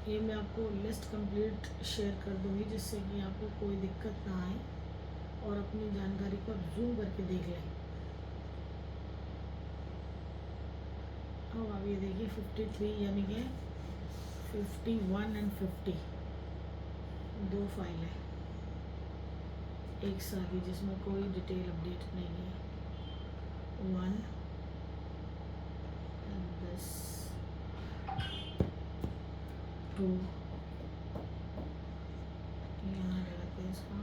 ये मैं आपको लिस्ट कंप्लीट शेयर कर दूंगी जिससे कि आपको कोई दिक्कत ना आए और अपनी जानकारी को जूम करके देख लें। अब आप ये देखिए 53 यानी कि 51 एंड 50 दो फाइल है एक साथ ही जिसमें कोई डिटेल अपडेट नहीं है। 1 एंड दिस 2 यहाँ लगाते हैं इसका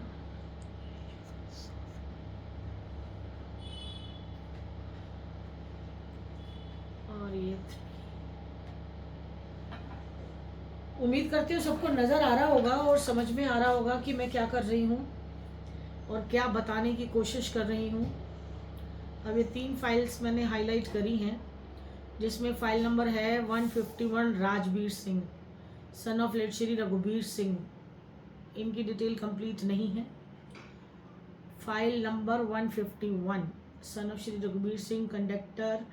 और ये 3। उम्मीद करती हूँ सबको नज़र आ रहा होगा और समझ में आ रहा होगा कि मैं क्या कर रही हूँ और क्या बताने की कोशिश कर रही हूँ। अब ये 3 फाइल्स मैंने हाईलाइट करी हैं जिसमें फाइल नंबर है 151 Rajbir Singh son of late Shri Raghubir Singh. इनकी डिटेल कंप्लीट नहीं है। File number 151 son of Shri Raghubir Singh conductor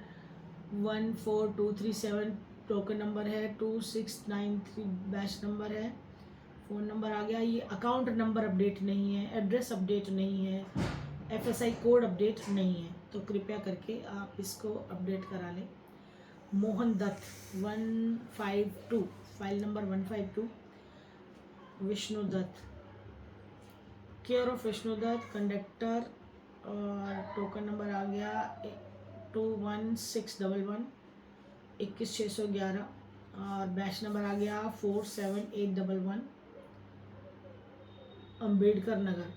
14237 token number है 2693 बैच नंबर है। फ़ोन नंबर आ गया। ये अकाउंट नंबर अपडेट नहीं है, एड्रेस अपडेट नहीं है, FSI कोड अपडेट नहीं है, तो कृपया करके आप इसको अपडेट करा लें। Mohan Dutt 152 file number 152 Vishnu Dutt care of Vishnu Dutt conductor और टोकन नंबर आ गया 21611 21611 और बैच नंबर आ गया 47811 Ambedkar Nagar.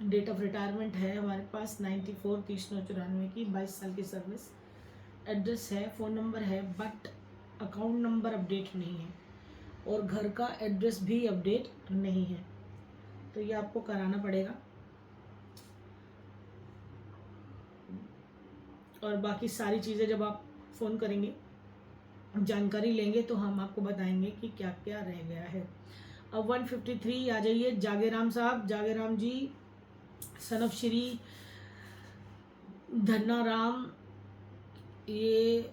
Date of retirement है हमारे पास 94 30/9/94 की 22 साल की सर्विस। एड्रेस है, फ़ोन नंबर है, बट अकाउंट नंबर अपडेट नहीं है और घर का एड्रेस भी अपडेट नहीं है, तो ये आपको कराना पड़ेगा। और बाकी सारी चीज़ें जब आप फ़ोन करेंगे जानकारी लेंगे तो हम आपको बताएंगे कि क्या क्या रह गया है। अब 153 आ जाइए। जागेराम साहब, जागेराम जी सन ऑफ श्री धन्नाराम, ये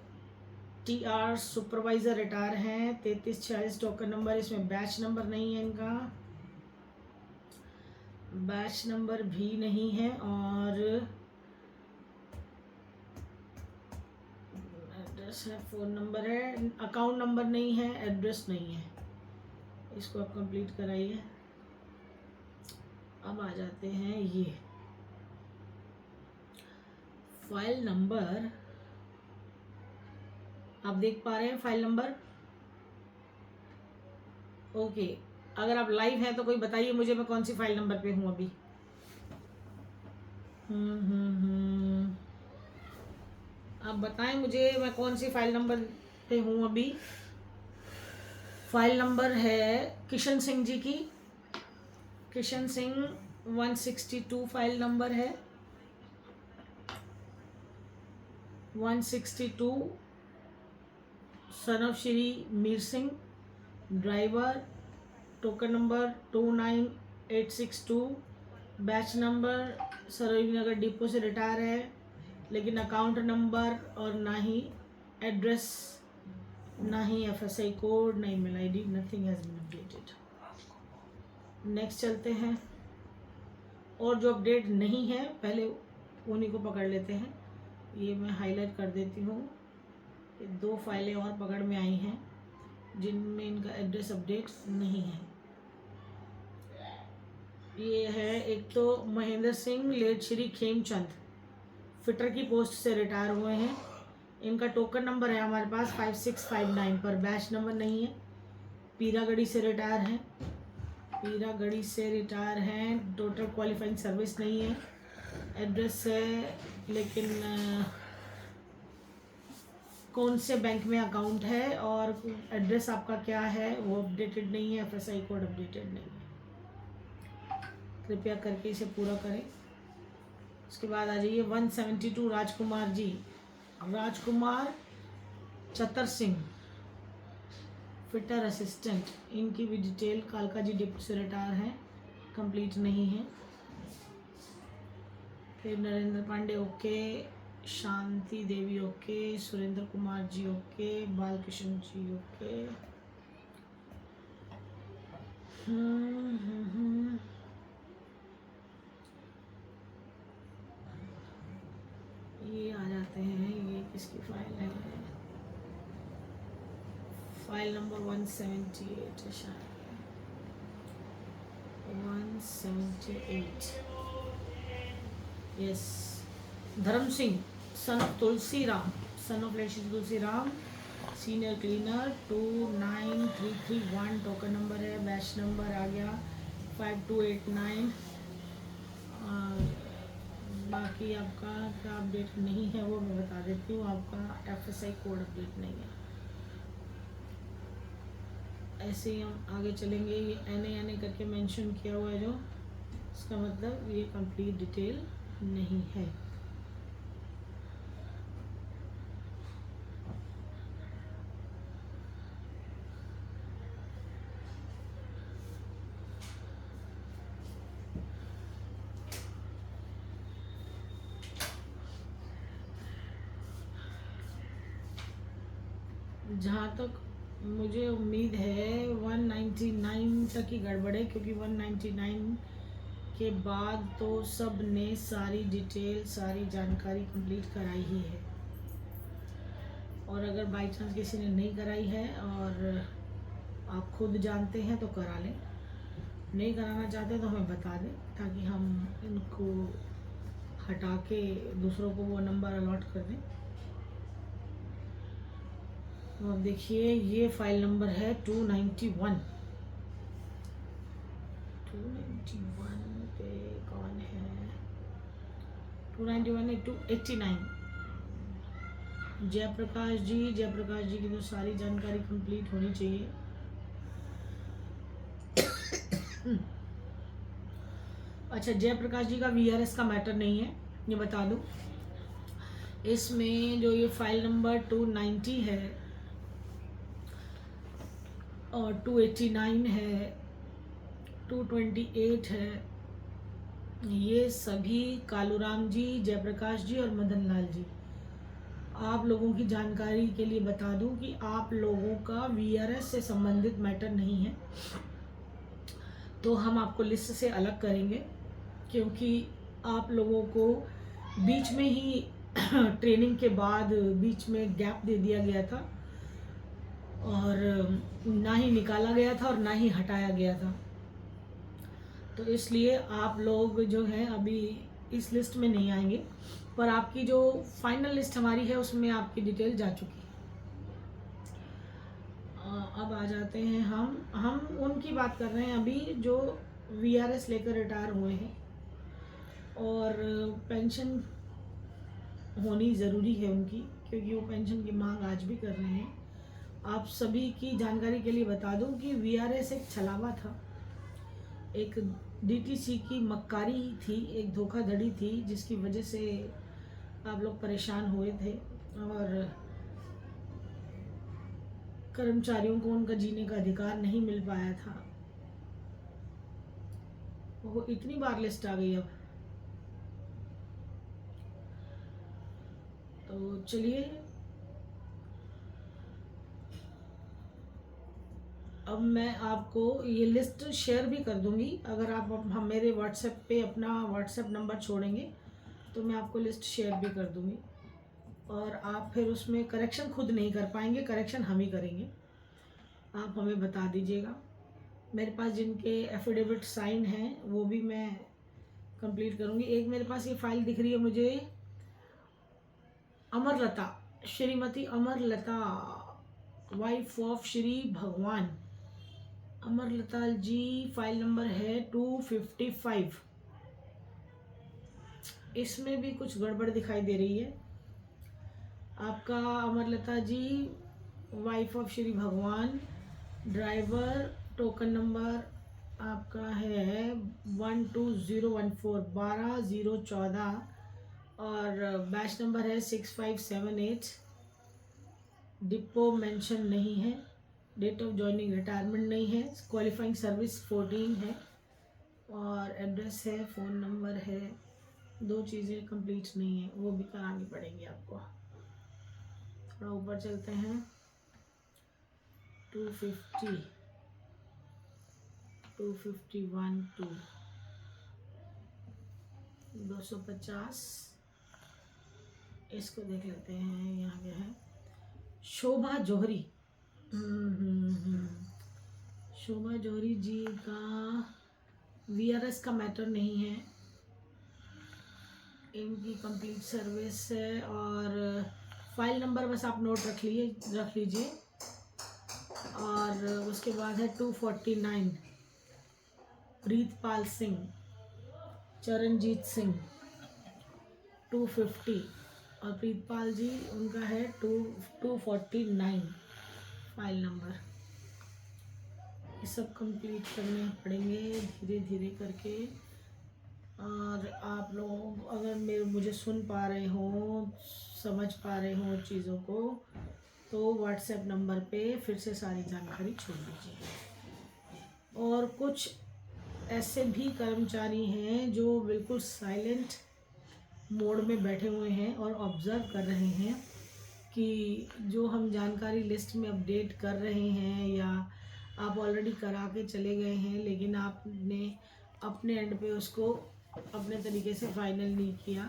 TR सुपरवाइज़र रिटायर हैं 3346 टोकन नंबर। इसमें बैच नंबर नहीं है, इनका बैच नंबर भी नहीं है और एड्रेस है, फ़ोन नंबर है, अकाउंट नंबर नहीं है, एड्रेस नहीं है। इसको आप कंप्लीट कराइए। अब आ जाते हैं ये फाइल नंबर, आप देख पा रहे हैं फाइल नंबर? ओके, अगर आप लाइव हैं तो कोई बताइए मुझे मैं कौन सी फाइल नंबर पे हूँ अभी। आप बताएं मुझे मैं कौन सी फाइल नंबर पे हूँ अभी। फाइल नंबर है किशन सिंह जी की, किशन सिंह 162 फाइल नंबर है 162 son of Shri Mir Singh driver token number 29862 batch number Sarojini Nagar depot से रिटायर है, लेकिन अकाउंट नंबर और ना ही एड्रेस, ना ही FSI कोड, ना email ID, nothing has been updated. Next चलते हैं। और जो अपडेट नहीं है पहले उन्हीं को पकड़ लेते हैं। ये मैं हाईलाइट कर देती हूँ। ये 2 फाइलें और पकड़ में आई हैं जिनमें इनका एड्रेस अपडेट नहीं है। ये है एक तो महेंद्र सिंह लेट श्री खेमचंद, फिटर की पोस्ट से रिटायर हुए हैं। इनका टोकन नंबर है हमारे पास 5659 पर, बैच नंबर नहीं है। पीरागढ़ी से रिटायर हैं, पीरागढ़ी से रिटायर हैं। टोटल क्वालिफाइंग सर्विस नहीं है, एड्रेस है लेकिन कौन से बैंक में अकाउंट है और एड्रेस आपका क्या है वो अपडेटेड नहीं है, FSI कोड अपडेटेड नहीं है। कृपया करके इसे पूरा करें। उसके बाद आ जाइए 172 राजकुमार जी, राजकुमार चतर सिंह फिटर असिस्टेंट, इनकी भी डिटेल कालका जी डिप्टी से रिटायर है, कंप्लीट नहीं है। फिर Narendra Pandey okay, Shanti Devi okay, Surendra Kumar ji okay, Balkrishna जी ओके। ये आ जाते हैं, ये किसकी फाइल है? फाइल नंबर 178 है शायद, 178। यस, धर्म Singh son of Tulsi Ram, son of lady Tulsi Ram, senior cleaner 29331 token number है। बैच नंबर आ गया 5289। बाकी आपका क्या अपडेट नहीं है वो मैं बता देती हूँ। आपका एफएसआई कोड अपडेट नहीं है। ऐसे ही हम आगे चलेंगे। ये NA करके मेंशन किया हुआ है जो, इसका मतलब ये कंप्लीट डिटेल नहीं है। जहाँ तक मुझे उम्मीद है 199 तक ही गड़बड़ है, क्योंकि 199 के बाद तो सब ने सारी डिटेल, सारी जानकारी कंप्लीट कराई ही है। और अगर बाई चांस किसी ने नहीं कराई है और आप खुद जानते हैं तो करा लें, नहीं कराना चाहते तो हमें बता दें, ताकि हम इनको हटा के दूसरों को वो नंबर अलॉट कर दें। तो अब देखिए, ये फाइल नंबर है 291। 291 पे कौन है? 291 है 289। जयप्रकाश जी, जयप्रकाश जी की तो सारी जानकारी कंप्लीट होनी चाहिए। अच्छा, जयप्रकाश जी का VRS का मैटर नहीं है, ये बता दूं। इसमें जो ये फाइल नंबर 290 है और 289 है, 228 है, ये सभी कालूराम जी, जयप्रकाश जी और मदन लाल जी, आप लोगों की जानकारी के लिए बता दूं कि आप लोगों का VRS से संबंधित मैटर नहीं है, तो हम आपको लिस्ट से अलग करेंगे, क्योंकि आप लोगों को बीच में ही ट्रेनिंग के बाद बीच में गैप दे दिया गया था, और ना ही निकाला गया था और ना ही हटाया गया था। तो इसलिए आप लोग जो हैं अभी इस लिस्ट में नहीं आएंगे, पर आपकी जो फाइनल लिस्ट हमारी है उसमें आपकी डिटेल जा चुकी है। अब आ जाते हैं हम उनकी बात कर रहे हैं अभी जो VRS लेकर रिटायर हुए हैं, और पेंशन होनी ज़रूरी है उनकी, क्योंकि वो पेंशन की मांग आज भी कर रहे हैं। आप सभी की जानकारी के लिए बता दूं कि VRS एक छलावा था, एक DTC की मक्कारी थी, एक धोखाधड़ी थी, जिसकी वजह से आप लोग परेशान हुए थे और कर्मचारियों को उनका जीने का अधिकार नहीं मिल पाया था। वो इतनी बार लिस्ट आ गई। तो चलिए, अब मैं आपको ये लिस्ट शेयर भी कर दूंगी। अगर आप हम मेरे व्हाट्सएप पे अपना व्हाट्सएप नंबर छोड़ेंगे तो मैं आपको लिस्ट शेयर भी कर दूंगी, और आप फिर उसमें करेक्शन खुद नहीं कर पाएंगे, करेक्शन हम ही करेंगे। आप हमें बता दीजिएगा। मेरे पास जिनके एफिडेविट साइन हैं वो भी मैं कंप्लीट करूंगी। एक मेरे पास ये फाइल दिख रही है मुझे, अमरलता, श्रीमती अमरलता, वाइफ ऑफ श्री भगवान अमरलता जी, फाइल नंबर है 255। इसमें भी कुछ गड़बड़ दिखाई दे रही है। आपका अमरलता जी, वाइफ ऑफ श्री भगवान, ड्राइवर, टोकन नंबर आपका है 12014 12014, और बैच नंबर है 6578। डिपो मेंशन नहीं है, डेट ऑफ जॉइनिंग रिटायरमेंट नहीं है, क्वालिफाइंग सर्विस 14 है, और एड्रेस है, फ़ोन नंबर है दो चीज़ें कंप्लीट नहीं है, वो भी करानी पड़ेंगी आपको। थोड़ा ऊपर चलते हैं। 250, 251, 250, इसको देख लेते हैं। यहाँ क्या है? शोभा जौहरी। शोभा जौहरी जी का वीआरएस का मैटर नहीं है, इनकी कंप्लीट सर्विस है। और फाइल नंबर बस आप नोट रख लीजिए। और उसके बाद है 249 प्रीतपाल सिंह, चरणजीत सिंह 250, और प्रीतपाल जी उनका है 249 फाइल नंबर। ये सब कंप्लीट करने पड़ेंगे धीरे धीरे करके। और आप लोग अगर मुझे सुन पा रहे हो, समझ पा रहे हो चीज़ों को, तो व्हाट्सएप नंबर पे फिर से सारी जानकारी छोड़ दीजिए। और कुछ ऐसे भी कर्मचारी हैं जो बिल्कुल साइलेंट मोड में बैठे हुए हैं और ऑब्ज़र्व कर रहे हैं कि जो हम जानकारी लिस्ट में अपडेट कर रहे हैं या आप ऑलरेडी करा के चले गए हैं, लेकिन आपने अपने एंड पे उसको अपने तरीके से फाइनल नहीं किया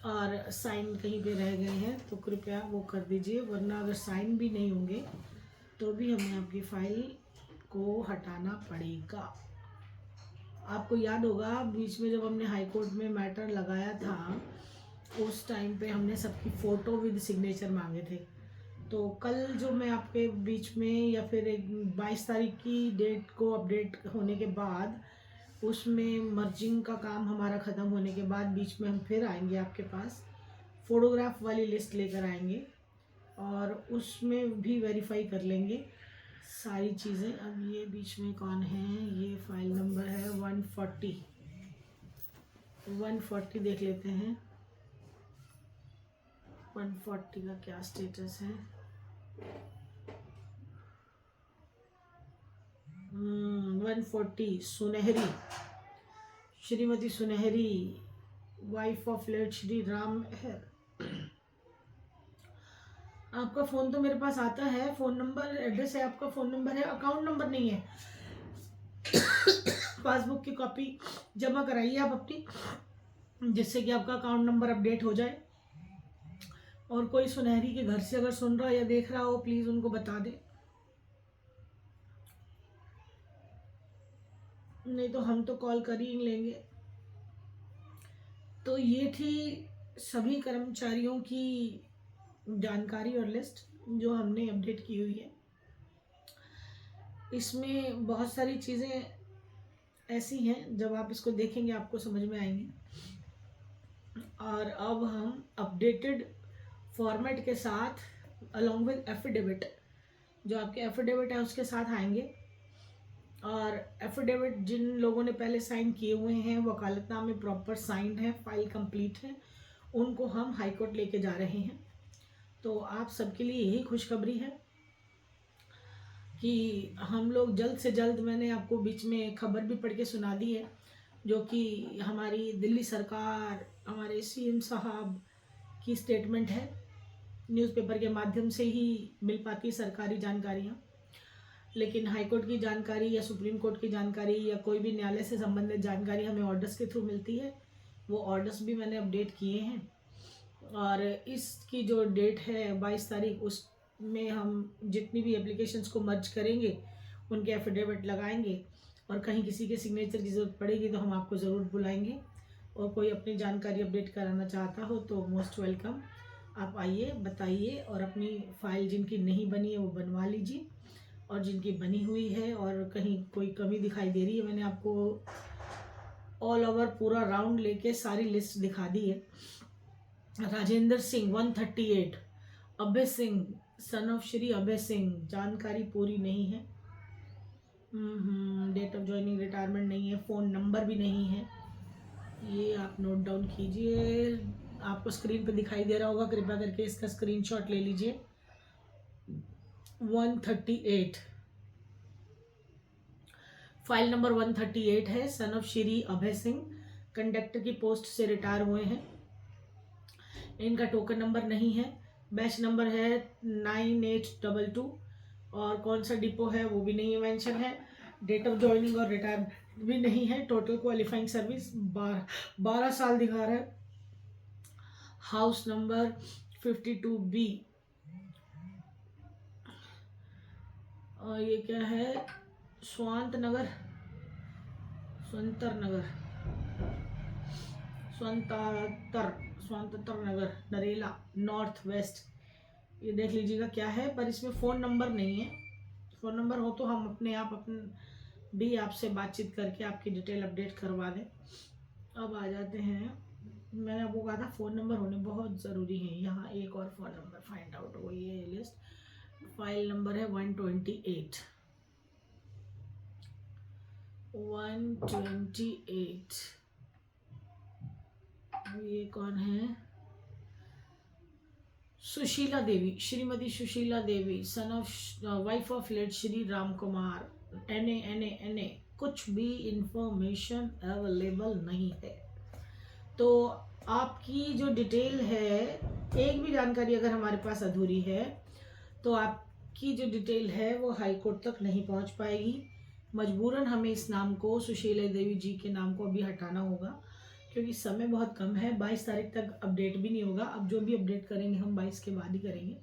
और साइन कहीं पे रह गए हैं, तो कृपया वो कर दीजिए। वरना अगर साइन भी नहीं होंगे तो भी हमें आपकी फ़ाइल को हटाना पड़ेगा। आपको याद होगा बीच में जब हमने हाई कोर्ट में मैटर लगाया था, उस टाइम पे हमने सबकी फ़ोटो विद सिग्नेचर मांगे थे। तो कल जो मैं आपके बीच में, या फिर 22 तारीख की डेट को अपडेट होने के बाद, उसमें मर्जिंग का काम हमारा ख़त्म होने के बाद बीच में हम फिर आएंगे आपके पास, फ़ोटोग्राफ वाली लिस्ट लेकर आएंगे और उसमें भी वेरीफाई कर लेंगे सारी चीज़ें। अब ये बीच में कौन है? ये फाइल नंबर है 140, 140 देख लेते हैं 140 का क्या स्टेटस है। 140 Sunhari, Shrimati Sunhari, wife of late Shri Ram है। आपका फ़ोन तो मेरे पास आता है, फ़ोन नंबर एड्रेस है, आपका फ़ोन नंबर है, अकाउंट नंबर नहीं है। पासबुक की कॉपी जमा कराइए आप अपनी, जिससे कि आपका अकाउंट नंबर अपडेट हो जाए। और कोई सुनहरी के घर से अगर सुन रहा या देख रहा हो, प्लीज़ उनको बता दे, नहीं तो हम तो कॉल कर ही लेंगे। तो ये थी सभी कर्मचारियों की जानकारी और लिस्ट जो हमने अपडेट की हुई है। इसमें बहुत सारी चीज़ें ऐसी हैं, जब आप इसको देखेंगे आपको समझ में आएंगी। और अब हम अपडेटेड फॉर्मेट के साथ अलॉन्ग विद एफिडेविट, जो आपके एफिडेविट है उसके साथ आएंगे। और एफिडेविट जिन लोगों ने पहले साइन किए हुए हैं, वकालतनामे प्रॉपर साइंड है, फाइल कंप्लीट है, उनको हम हाई कोर्ट लेके जा रहे हैं। तो आप सबके लिए यही खुशखबरी है कि हम लोग जल्द से जल्द, मैंने आपको बीच में खबर भी पढ़ के सुना दी है, जो कि हमारी दिल्ली सरकार, हमारे सीएम साहब की स्टेटमेंट है। न्यूज़पेपर के माध्यम से ही मिल पाती सरकारी जानकारियाँ, लेकिन हाई कोर्ट की जानकारी या सुप्रीम कोर्ट की जानकारी या कोई भी न्यायालय से संबंधित जानकारी हमें ऑर्डर्स के थ्रू मिलती है। वो ऑर्डर्स भी मैंने अपडेट किए हैं। और इसकी जो डेट है 22 तारीख, उसमें हम जितनी भी एप्लीकेशंस को मर्ज करेंगे, उनके एफिडेविट लगाएंगे। और कहीं किसी के सिग्नेचर की ज़रूरत पड़ेगी तो हम आपको ज़रूर बुलाएंगे। और कोई अपनी जानकारी अपडेट कराना चाहता हो तो मोस्ट वेलकम, आप आइए, बताइए, और अपनी फ़ाइल जिनकी नहीं बनी है वो बनवा लीजिए, और जिनकी बनी हुई है और कहीं कोई कमी दिखाई दे रही है, मैंने आपको ऑल ओवर पूरा राउंड लेके सारी लिस्ट दिखा दी है। राजेंद्र सिंह 138, अभय सिंह सन ऑफ श्री अभय सिंह, जानकारी पूरी नहीं है। डेट ऑफ ज्वाइनिंग रिटायरमेंट नहीं है, फ़ोन नंबर भी नहीं है, ये आप नोट डाउन कीजिए। आपको स्क्रीन पे दिखाई दे रहा होगा, कृपया करके इसका स्क्रीनशॉट ले लीजिए। 138 फाइल नंबर 138 है, सन ऑफ श्री अभय सिंह, कंडक्टर की पोस्ट से रिटायर हुए हैं। इनका टोकन नंबर नहीं है। बैच नंबर है 9822 और कौन सा डिपो है वो भी नहीं मेंशन है। डेट ऑफ ज्वाइनिंग और रिटायरमेंट भी नहीं है। टोटल क्वालिफाइंग सर्विस 12 साल दिखा रहा है। हाउस नंबर 52B और ये क्या है, स्वांत नगर, स्वांतर नगर, नरेला नॉर्थ वेस्ट। ये देख लीजिएगा क्या है, पर इसमें फ़ोन नंबर नहीं है। फ़ोन नंबर हो तो हम अपने आप भी आपसे बातचीत करके आपकी डिटेल अपडेट करवा दें। अब आ जाते हैं, मैंने आपको कहा था फ़ोन नंबर होने बहुत ज़रूरी है। यहाँ एक और फ़ोन नंबर फाइंड आउट हो, ये लिस्ट फाइल नंबर है 128। ये कौन है, Sushila Devi, Shrimati Sushila Devi, son of wife of late Shri Ram Kumar, NA कुछ भी इंफॉर्मेशन अवेलेबल नहीं है। तो आपकी जो डिटेल है, एक भी जानकारी अगर हमारे पास अधूरी है तो आपकी जो डिटेल है वो हाई कोर्ट तक नहीं पहुंच पाएगी। मजबूरन हमें इस नाम को, सुशीला देवी जी के नाम को अभी हटाना होगा, क्योंकि समय बहुत कम है। 22 तारीख तक अपडेट भी नहीं होगा। अब जो भी अपडेट करेंगे हम 22 के बाद ही करेंगे।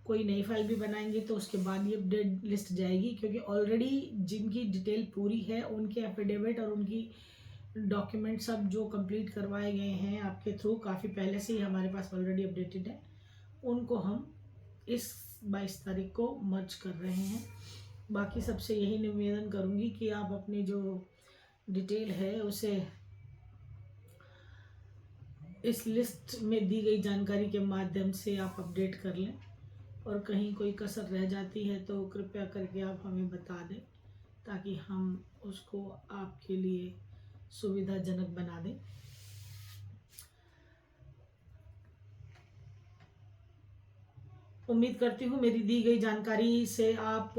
कोई नई फाइल भी बनाएंगे तो उसके बाद ही अपडेट लिस्ट जाएगी, क्योंकि ऑलरेडी जिनकी डिटेल पूरी है उनके एफिडेविट और उनकी डॉक्यूमेंट सब जो कंप्लीट करवाए गए हैं आपके थ्रू, काफ़ी पहले से ही हमारे पास ऑलरेडी अपडेटेड है, उनको हम इस 22 तारीख को मर्ज कर रहे हैं। बाकी सबसे यही निवेदन करूँगी कि आप अपनी जो डिटेल है उसे इस लिस्ट में दी गई जानकारी के माध्यम से आप अपडेट कर लें, और कहीं कोई कसर रह जाती है तो कृपया करके आप हमें बता दें, ताकि हम उसको आपके लिए सुविधाजनक बना दें। उम्मीद करती हूँ मेरी दी गई जानकारी से आप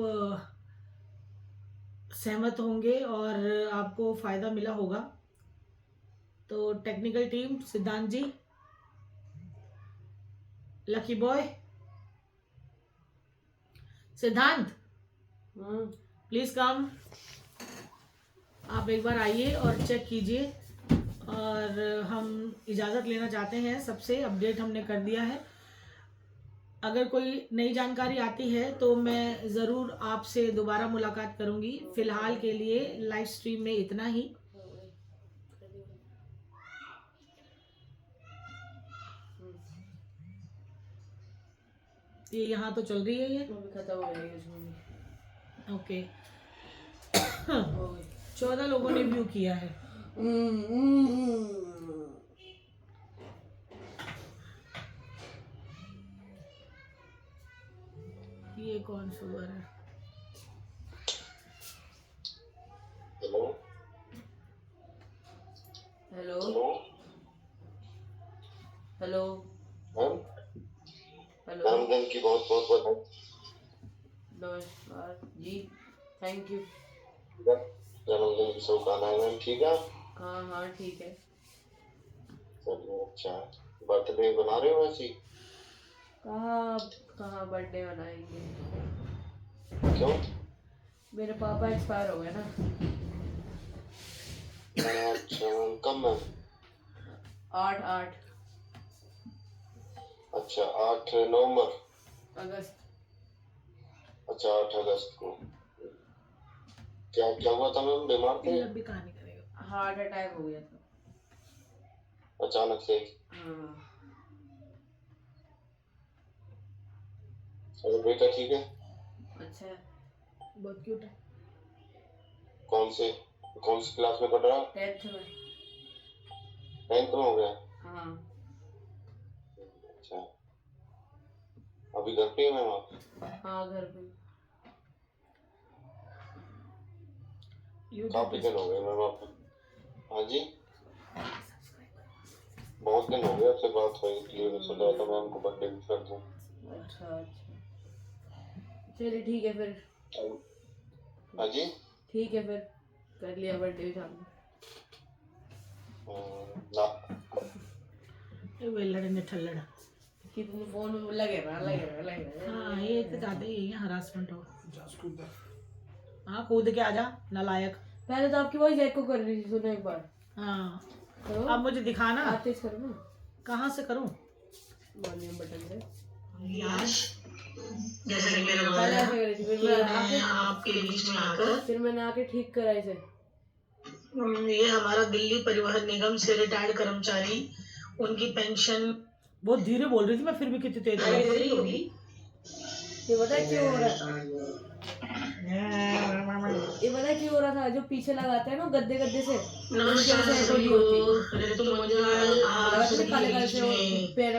सहमत होंगे और आपको फ़ायदा मिला होगा। तो टेक्निकल टीम, सिद्धांत जी, लकी बॉय, सिद्धांत प्लीज़ कम, आप एक बार आइए और चेक कीजिए। और हम इजाज़त लेना चाहते हैं सबसे, अपडेट हमने कर दिया है। अगर कोई नई जानकारी आती है तो मैं ज़रूर आपसे दोबारा मुलाकात करूंगी। फ़िलहाल के लिए लाइव स्ट्रीम में इतना ही। ये यहाँ तो चल रही है, ये खत्म हो गई उसमें। ओके 14 लोगों ने व्यू किया है। ये कौन सुअर है? Hello hello hello ma'am, hello जन्मदिन की बहुत बहुत बधाई। नमस्कार जी, थैंक यू। जन्मदिन की शुभकामनाएं मैम। ठीक है? हाँ ठीक है। चलिए अच्छा है। बर्थडे बना रहे हो ऐसी? कहाँ बर्थडे मनाएंगे? क्यों? मेरे पापा एक्सपायर हो गए ना। अच्छा कब मैम? 8 अच्छा 8 नवंबर, अगस्त। अच्छा 8 अगस्त को। क्या क्या हुआ था मैम? बीमार थे? लंबी कहानी करेगा। हार्ट अटैक हो गया था अचानक से? हाँ। अरे बेटा ठीक है? अच्छा है, बहुत क्यूट है। कौन से क्लास में पढ़ रहा है? 10th में। 10th में हो गया? हाँ अच्छा, अभी घर पे ही मैम आप? हाँ घर पे। काफी दिन हो गए मैम आप? हाँ जी, बहुत दिन हो गए आपसे बात हुई, इसलिए सोचा था मैम को बर्थडे विश कर दूं। अच्छा चलिए ठीक है फिर। हाँ जी ठीक है फिर, कर लिया बर्थडे शाम में। ना ये वेलड़ ने ठल्लड़। कि तुम फोन में लगे रहा हाँ ये तो ज्यादा ही है हरासमेंट हो। हाँ कूद के आजा नालायक। पहले तो आपकी वॉइस एको कर रही थी, सुनो एक बार हाँ करो। अब मुझे दिखाना। आप तेज करो ना, कहाँ से करूँ? वॉल्यूम बटन से। जैसे कि मेरे पहले ऐसे करी थी, फिर मैं आके आपके बीच में आकर फिर मैंने आके ठीक करा इसे। ये हमारा दिल्ली परिवहन निगम से रिटायर्ड कर्मचारी, उनकी पेंशन। बहुत धीरे बोल रही थी मैं, फिर भी कितनी तेज होगी। ये पता है क्यों हो रहा है? ये पता है क्यों हो रहा था? जो पीछे लगाते हैं ना गद्दे गद्दे से, उसकी वजह से echo नहीं होती। लगाते थे काले काले से, पैर